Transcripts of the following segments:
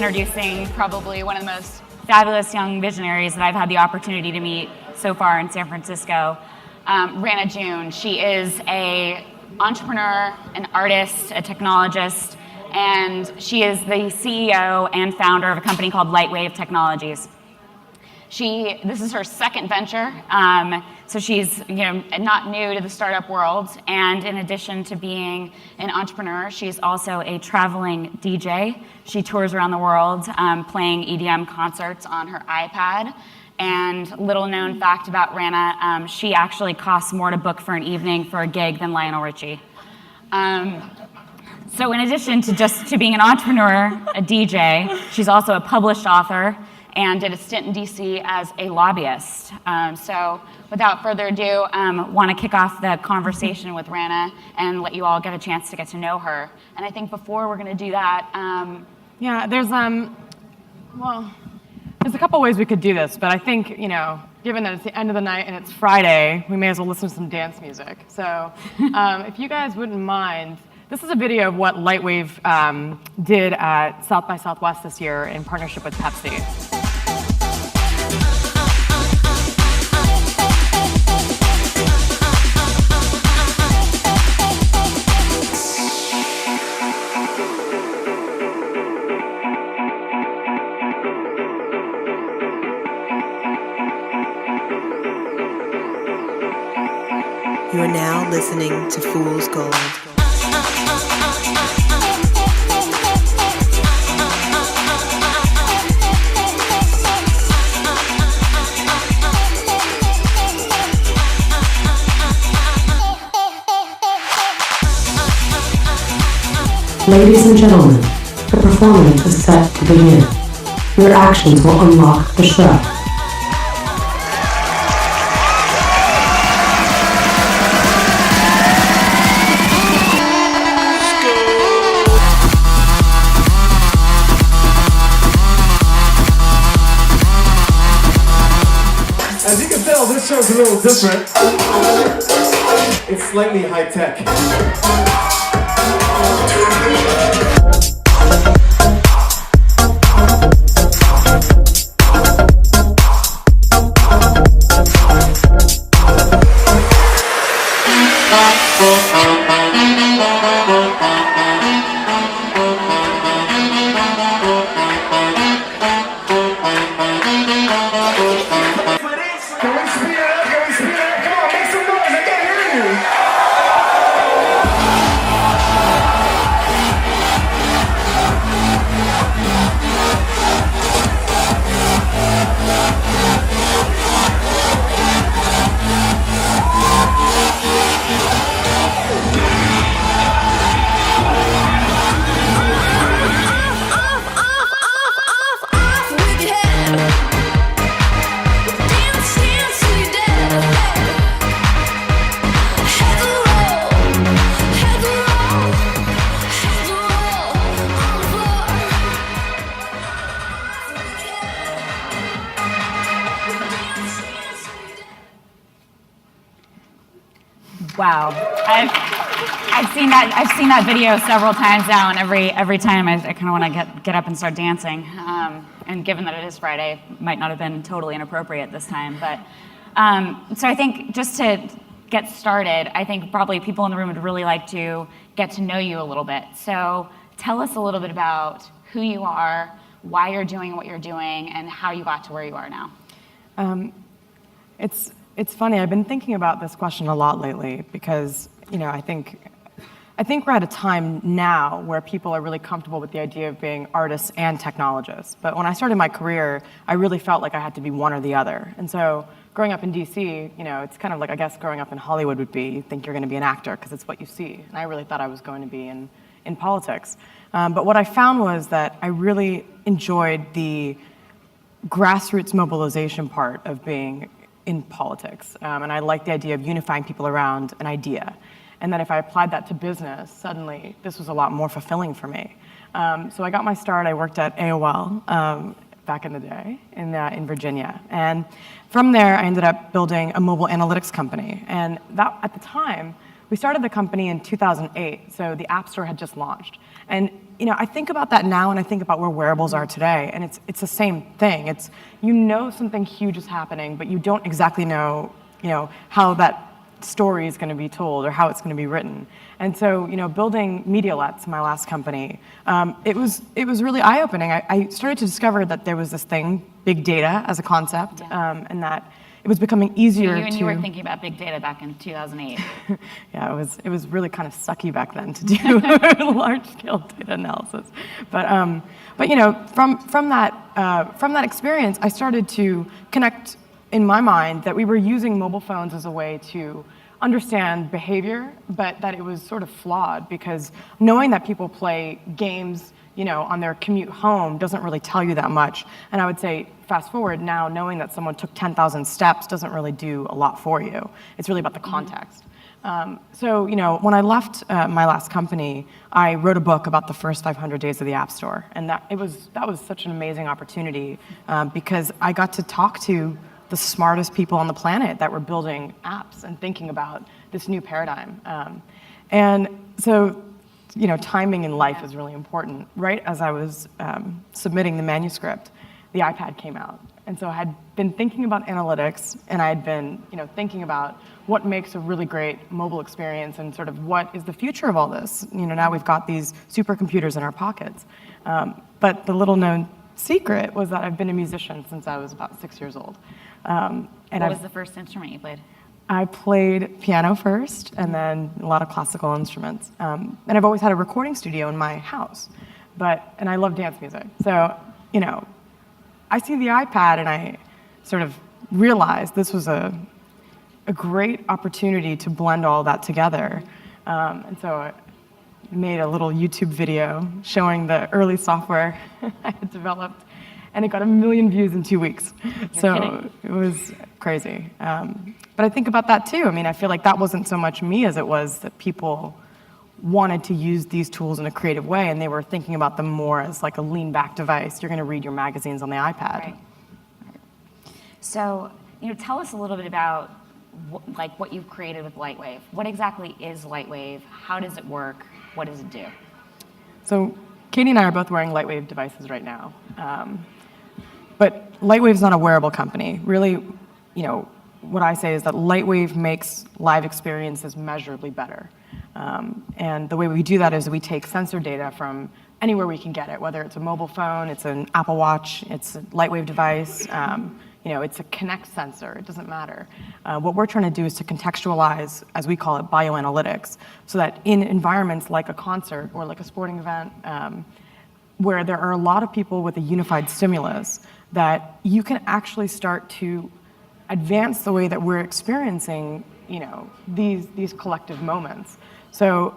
introducing probably one of the most fabulous young visionaries that I've had the opportunity to meet so far in San Francisco, Rana June. She is an entrepreneur, an artist, a technologist, and she is the CEO and founder of a company called Lightwave Technologies. This is her second venture, so she's not new to the startup world. And in addition to being an entrepreneur, she's also a traveling DJ. She tours around the world playing EDM concerts on her iPad. And little known fact about Rana, she actually costs more to book for an evening for a gig than Lionel Richie. So in addition to being an entrepreneur, a DJ, she's also a published author and did a stint in DC as a lobbyist. So without further ado, want to kick off the conversation with Rana and let you all get a chance to get to know her. And I think before we're going to do that, there's a couple ways we could do this, but I think, given that it's the end of the night and it's Friday, we may as well listen to some dance music. So if you guys wouldn't mind, this is a video of what Lightwave did at South by Southwest this year in partnership with Pepsi. You are now listening to Fool's Gold. Ladies and gentlemen, the performance is set to begin. Your actions will unlock the show. As you can tell, this show's a little different. It's slightly high-tech. wow. I've seen that video several times now, and every time I kind of want to get up and start dancing. And given that it is Friday, it might not have been totally inappropriate this time. But so I think just to get started, I think probably people in the room would really like to get to know you a little bit. So tell us a little bit about who you are, why you're doing what you're doing, and how you got to where you are now. It's funny. I've been thinking about this question a lot lately because I think we're at a time now where people are really comfortable with the idea of being artists and technologists. But when I started my career, I really felt like I had to be one or the other. And so growing up in DC, it's kind of like, I guess, growing up in Hollywood would be, you think you're going to be an actor because it's what you see. And I really thought I was going to be in politics. But what I found was that I really enjoyed the grassroots mobilization part of being in politics. And I liked the idea of unifying people around an idea. And that if I applied that to business, suddenly this was a lot more fulfilling for me. So I got my start. I worked at AOL back in the day in Virginia. And from there, I ended up building a mobile analytics company. And that, at the time, we started the company in 2008, so the App Store had just launched. And I think about that now, and I think about where wearables are today, and it's the same thing. It's, something huge is happening, but you don't exactly know, how that story is going to be told or how it's going to be written. And so, building Medialets, my last company, it was really eye-opening. I started to discover that there was this thing, big data as a concept, and that it was becoming easier to... You were thinking about big data back in 2008. Yeah, it was really kind of sucky back then to do large-scale data analysis. But from that experience, I started to connect in my mind that we were using mobile phones as a way to understand behavior, but that it was sort of flawed, because knowing that people play games, on their commute home doesn't really tell you that much. And I would say, fast forward now, knowing that someone took 10,000 steps doesn't really do a lot for you. It's really about the context. So, when I left my last company, I wrote a book about the first 500 days of the App Store, and that was such an amazing opportunity, because I got to talk to the smartest people on the planet that were building apps and thinking about this new paradigm. And so, timing in life is really important. Right as I was submitting the manuscript, the iPad came out. And so I had been thinking about analytics, and I had been, thinking about what makes a really great mobile experience and sort of what is the future of all this. Now we've got these supercomputers in our pockets. But the little known secret was that I've been a musician since I was about 6 years old. What was the first instrument you played? I played piano first, and then a lot of classical instruments. And I've always had a recording studio in my house, and I love dance music. So, I see the iPad, and I sort of realized this was a great opportunity to blend all that together. And so I made a little YouTube video showing the early software I had developed, and it got 1 million views in 2 weeks. You're kidding. It was crazy. But I think about that too. I mean, I feel like that wasn't so much me as it was that people wanted to use these tools in a creative way, and they were thinking about them more as like a lean-back device. You're going to read your magazines on the iPad. Right. So, tell us a little bit about what you've created with Lightwave. What exactly is Lightwave? How does it work? What does it do? So Katie and I are both wearing Lightwave devices right now. But Lightwave's not a wearable company. Really, what I say is that Lightwave makes live experiences measurably better. And the way we do that is we take sensor data from anywhere we can get it, whether it's a mobile phone, it's an Apple Watch, it's a Lightwave device, it's a Connect sensor, it doesn't matter. What we're trying to do is to contextualize, as we call it, bioanalytics, so that in environments like a concert or like a sporting event, where there are a lot of people with a unified stimulus, that you can actually start to advance the way that we're experiencing, these collective moments. So,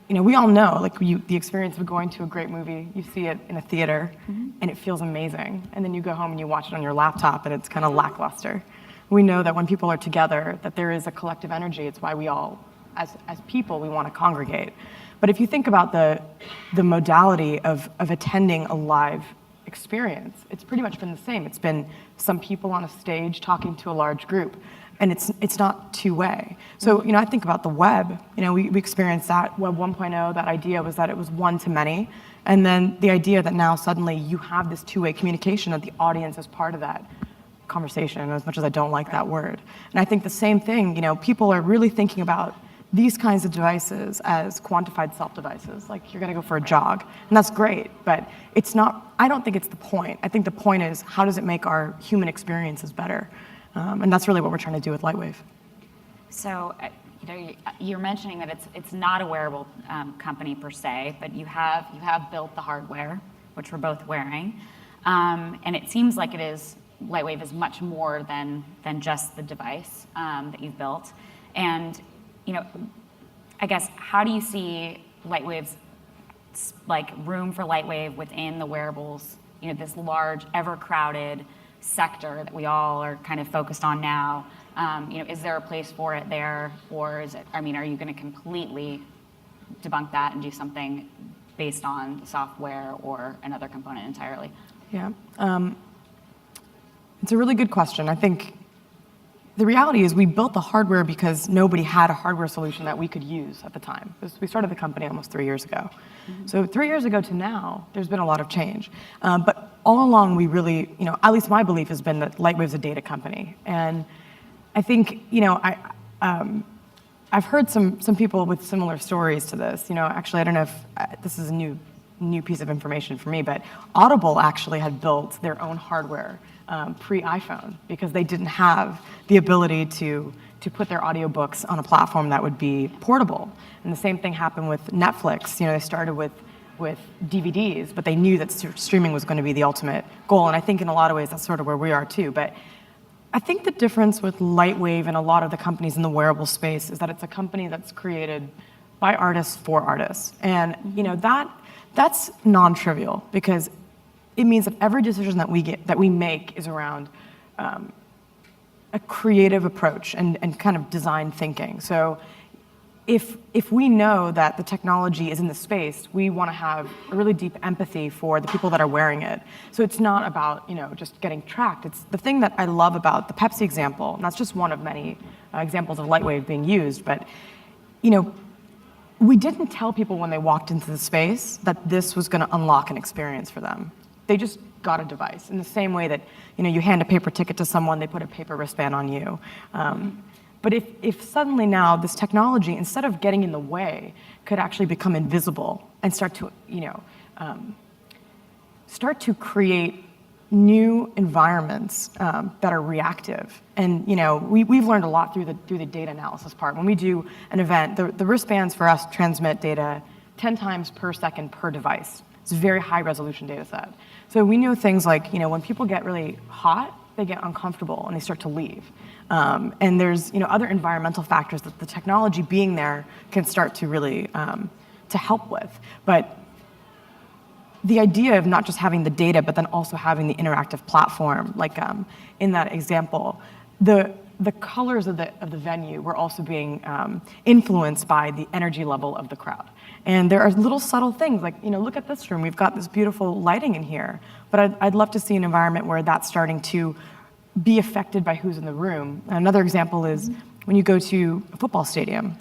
we all know, the experience of going to a great movie, you see it in a theater, and it feels amazing. And then you go home and you watch it on your laptop, and it's kind of lackluster. We know that when people are together, that there is a collective energy. It's why we all, as people, we want to congregate. But if you think about the modality of attending a live experience, it's pretty much been the same. It's been some people on a stage talking to a large group, and it's not two-way. So, I think about the web. We experienced that. Web 1.0, that idea was that it was one to many, and then the idea that now suddenly you have this two-way communication, that the audience is part of that conversation, as much as I don't like that word. And I think the same thing, people are really thinking about these kinds of devices as quantified self-devices, like you're gonna go for a jog, and that's great, but it's not, I don't think it's the point. I think the point is, how does it make our human experiences better? And that's really what we're trying to do with Lightwave. So, you're mentioning that it's not a wearable company per se, but you have built the hardware, which we're both wearing, and it seems like Lightwave is much more than just the device that you've built. And I guess, how do you see Lightwave's room for Lightwave within the wearables? This large, ever-crowded sector that we all are kind of focused on now. Is there a place for it there, or are you going to completely debunk that and do something based on software or another component entirely? Yeah, it's a really good question. I think the reality is we built the hardware because nobody had a hardware solution that we could use at the time. We started the company almost 3 years ago. So 3 years ago to now, there's been a lot of change. But all along, we really, at least my belief has been that Lightwave's a data company. And I think, I've heard some people with similar stories to this. Actually, I don't know if this is a new piece of information for me, but Audible actually had built their own hardware pre-iPhone because they didn't have the ability to put their audiobooks on a platform that would be portable. And the same thing happened with Netflix. They started with DVDs, but they knew that streaming was going to be the ultimate goal. And I think in a lot of ways that's sort of where we are too. But I think the difference with Lightwave and a lot of the companies in the wearable space is that it's a company that's created by artists for artists. And that's non-trivial because it means that every decision that we make is around a creative approach and kind of design thinking. So if we know that the technology is in the space, we want to have a really deep empathy for the people that are wearing it. So it's not about just getting tracked. It's the thing that I love about the Pepsi example, and that's just one of many examples of Lightwave being used, but we didn't tell people when they walked into the space that this was going to unlock an experience for them. They just got a device in the same way that you hand a paper ticket to someone, they put a paper wristband on you. But if suddenly now this technology, instead of getting in the way, could actually become invisible and start to create new environments that are reactive. And we've learned a lot through the data analysis part. When we do an event, the wristbands for us transmit data 10 times per second per device. It's a very high resolution data set. So we know things like, when people get really hot, they get uncomfortable and they start to leave. And there's, other environmental factors that the technology being there can start to really to help with. But the idea of not just having the data, but then also having the interactive platform, like in that example, the colors of the venue were also being influenced by the energy level of the crowd. And there are little subtle things like, look at this room. We've got this beautiful lighting in here. But I'd love to see an environment where that's starting to be affected by who's in the room. Another example is when you go to a football stadium,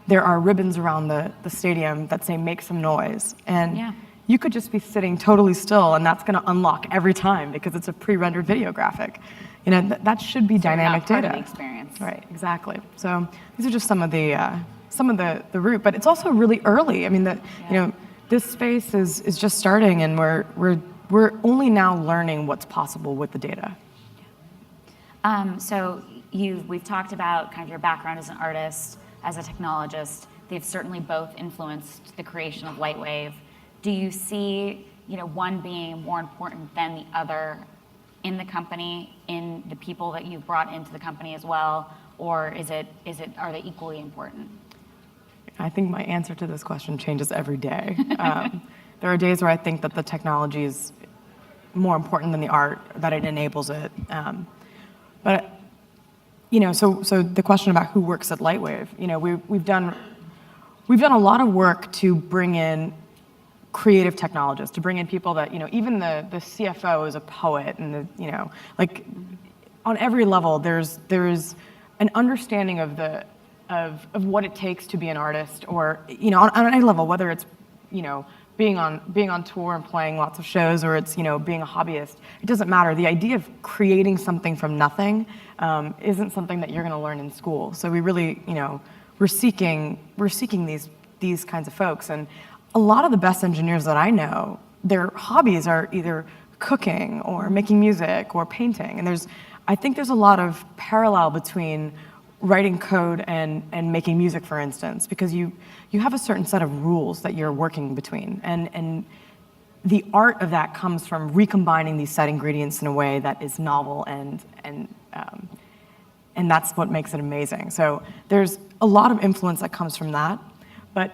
there are ribbons around the stadium that say make some noise. And you could just be sitting totally still and that's going to unlock every time because it's a pre-rendered video graphic. That should be dynamic data. Part of the experience. Right, exactly. So these are just some of the route, but it's also really early. I mean, this space is just starting, and we're only now learning what's possible with the data. So we've talked about kind of your background as an artist, as a technologist. They've certainly both influenced the creation of Lightwave. Do you see, one being more important than the other in the company, in the people that you've brought into the company as well, or are they equally important? I think my answer to this question changes every day. There are days where I think that the technology is more important than the art, that it enables it. But so the question about who works at Lightwave, we've done a lot of work to bring in creative technologists, to bring in people that even the CFO is a poet, and on every level there's an understanding of what it takes to be an artist, or on any level, whether it's being on tour and playing lots of shows, or it's being a hobbyist. It doesn't matter. The idea of creating something from nothing isn't something that you're going to learn in school. So we really we're seeking these kinds of folks. And a lot of the best engineers that I know, their hobbies are either cooking or making music or painting. And I think there's a lot of parallel between writing code and making music, for instance, because you have a certain set of rules that you're working between. And the art of that comes from recombining these set ingredients in a way that is novel, and that's what makes it amazing. So there's a lot of influence that comes from that. But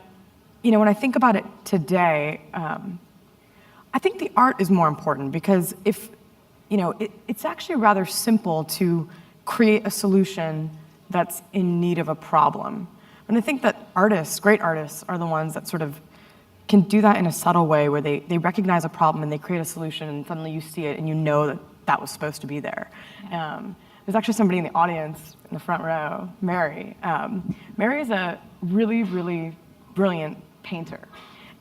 when I think about it today, I think the art is more important, because it's actually rather simple to create a solution that's in need of a problem. And I think that great artists, are the ones that sort of can do that in a subtle way, where they recognize a problem and they create a solution, and suddenly you see it and you know that was supposed to be there. There's actually somebody in the audience in the front row, Mary. Mary is a really, really brilliant painter.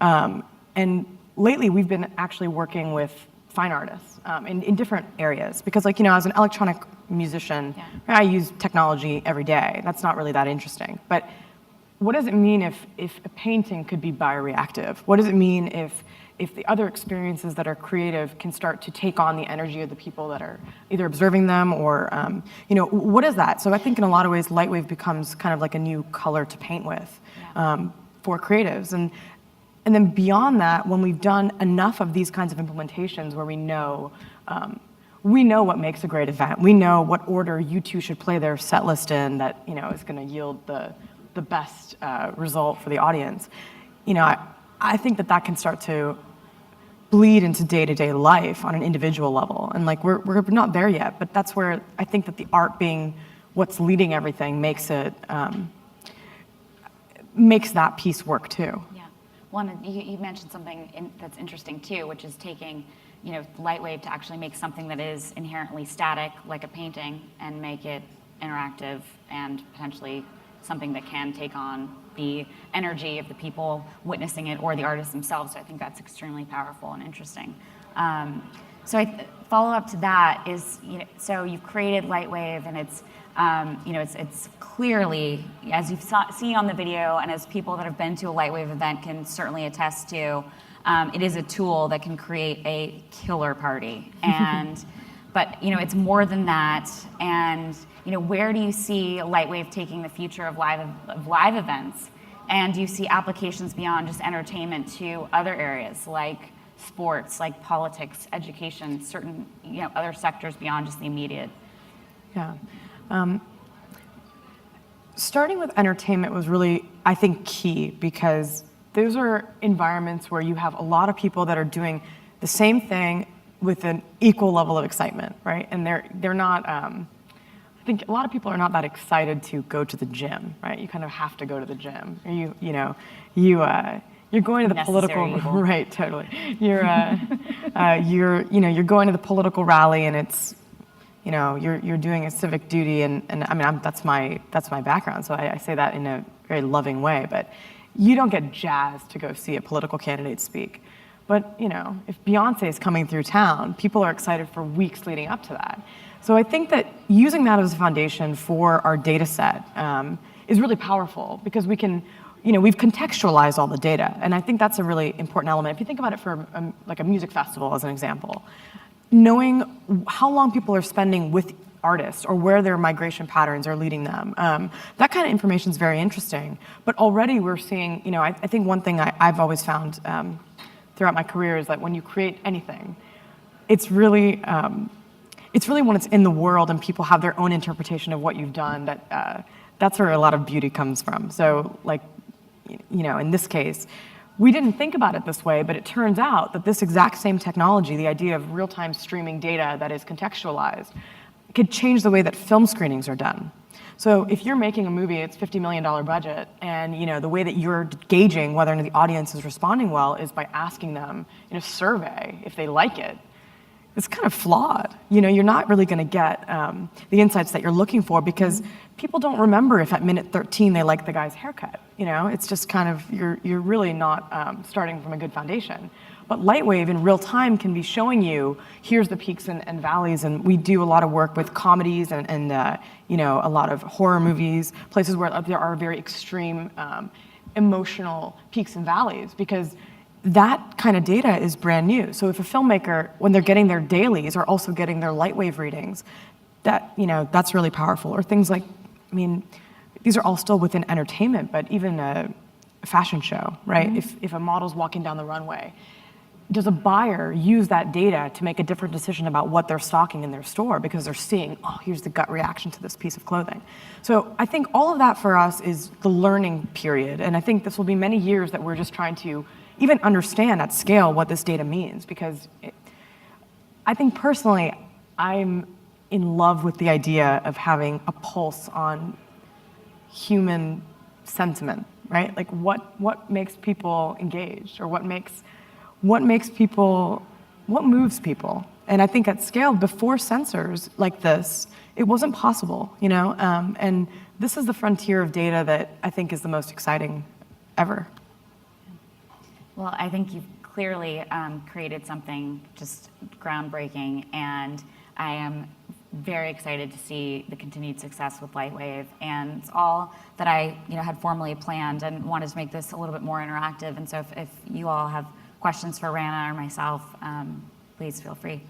And lately we've been actually working with fine artists in different areas because as an electronic musician, I use technology every day. That's not really that interesting. But what does it mean if a painting could be bioreactive? What does it mean if the other experiences that are creative can start to take on the energy of the people that are either observing them or, what is that? So I think in a lot of ways, Lightwave becomes kind of like a new color to paint with for creatives. And then beyond that, when we've done enough of these kinds of implementations where we know what makes a great event, we know what order U2 should play their set list in that is going to yield the best result for the audience. I think that can start to bleed into day-to-day life on an individual level, and we're not there yet. But that's where I think that the art being what's leading everything makes it makes that piece work too. You mentioned something that's interesting too, which is taking, Lightwave to actually make something that is inherently static, like a painting, and make it interactive and potentially something that can take on the energy of the people witnessing it or the artists themselves. So I think that's extremely powerful and interesting. So follow up to that is, so you've created Lightwave, and it's it's clearly, as you've seen on the video, and as people that have been to a Lightwave event can certainly attest to, it is a tool that can create a killer party. But it's more than that. And where do you see Lightwave taking the future of live events? And do you see applications beyond just entertainment to other areas like sports, like politics, education, certain other sectors beyond just the immediate? Starting with entertainment was really, I think, key because those are environments where you have a lot of people that are doing the same thing with an equal level of excitement, right? And they're not. I think a lot of people are not that excited to go to the gym, right? You kind of have to go to the gym. You're going to the political right, totally. You're going to the political rally, and it's you're doing a civic duty, and I mean that's my background, so I say that in a very loving way. But you don't get jazzed to go see a political candidate speak. But if Beyonce is coming through town, people are excited for weeks leading up to that. So I think that using that as a foundation for our data set is really powerful because we can, we've contextualized all the data, and I think that's a really important element. If you think about it for like a music festival as an example, knowing how long people are spending with artists or where their migration patterns are leading them, that kind of information is very interesting. But already we're seeing, I think one thing I've always found throughout my career is that when you create anything, it's really when it's in the world and people have their own interpretation of what you've done that's where a lot of beauty comes from. So in this case, we didn't think about it this way, but it turns out that this exact same technology, the idea of real-time streaming data that is contextualized, could change the way that film screenings are done. So if you're making a movie, it's $50 million budget, and the way that you're gauging whether or not the audience is responding well is by asking them in a survey if they like it. It's kind of flawed. You're not really going to get the insights that you're looking for because people don't remember if at minute 13 they like the guy's haircut. It's just kind of you're really not starting from a good foundation. But Lightwave in real time can be showing you here's the peaks and valleys, and we do a lot of work with comedies and a lot of horror movies, places where there are very extreme emotional peaks and valleys because that kind of data is brand new. So if a filmmaker, when they're getting their dailies, are also getting their Lightwave readings, that's really powerful. Or things like, these are all still within entertainment, but even a fashion show, right? If a model's walking down the runway, does a buyer use that data to make a different decision about what they're stocking in their store because they're seeing, here's the gut reaction to this piece of clothing? So I think all of that for us is the learning period. And I think this will be many years that we're just trying to even understand at scale what this data means because I think personally, I'm in love with the idea of having a pulse on human sentiment, right? Like what makes people engaged or what moves people? And I think at scale, before sensors like this, it wasn't possible, you know? And this is the frontier of data that I think is the most exciting ever. Well, I think you've clearly created something just groundbreaking, and I am very excited to see the continued success with Lightwave, and it's all that I had formally planned and wanted to make this a little bit more interactive. And so if you all have questions for Rana or myself, please feel free.